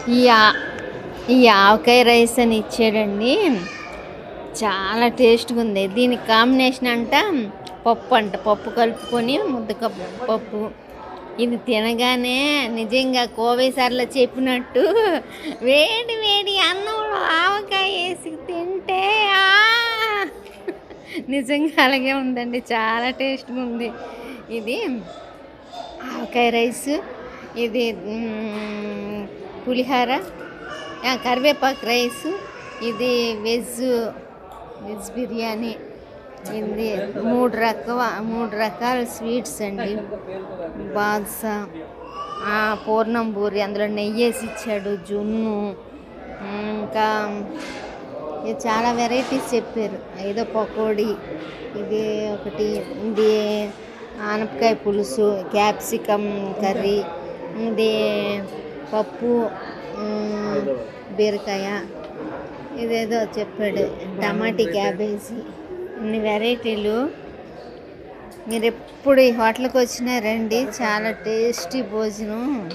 ఈ ఆ- ఈ ఆవకాయ రైస్ అని ఇచ్చాడండి. చాలా టేస్ట్గా ఉంది. దీనికి కాంబినేషన్ అంట పప్పు కలుపుకొని పప్పు. ఇది తినగానే నిజంగా కోవై సార్లు చెప్పినట్టు వేడి వేడి అన్నంలో ఆవకాయ వేసి తింటే నిజంగా అలాగే ఉందండి. చాలా టేస్ట్గా ఉంది. ఇది ఆవకాయ రైస్, ఇది పులిహార, కరివేపాకు రైస్, ఇది వెజ్ బిర్యానీ, ఇది మూడు రకాల స్వీట్స్ అండి. బాద్షా, పూర్ణం పూరి, అందులో నెయ్యి వేసి ఇచ్చాడు, జున్ను, ఇంకా ఇది చాలా వెరైటీస్ చెప్పారు. ఏదో పకోడీ, ఇది ఒకటి, ఇది ఆనపకాయ పులుసు, క్యాప్సికమ్ కర్రీ, ఇది పప్పు, బీరకాయ, ఇదేదో చెప్పాడు, టమాటీ క్యాబేజీ, ఇన్ని వెరైటీలు. మీరు ఎప్పుడు ఈ హోటల్కి వచ్చినా రండి, చాలా టేస్టీ భోజనం.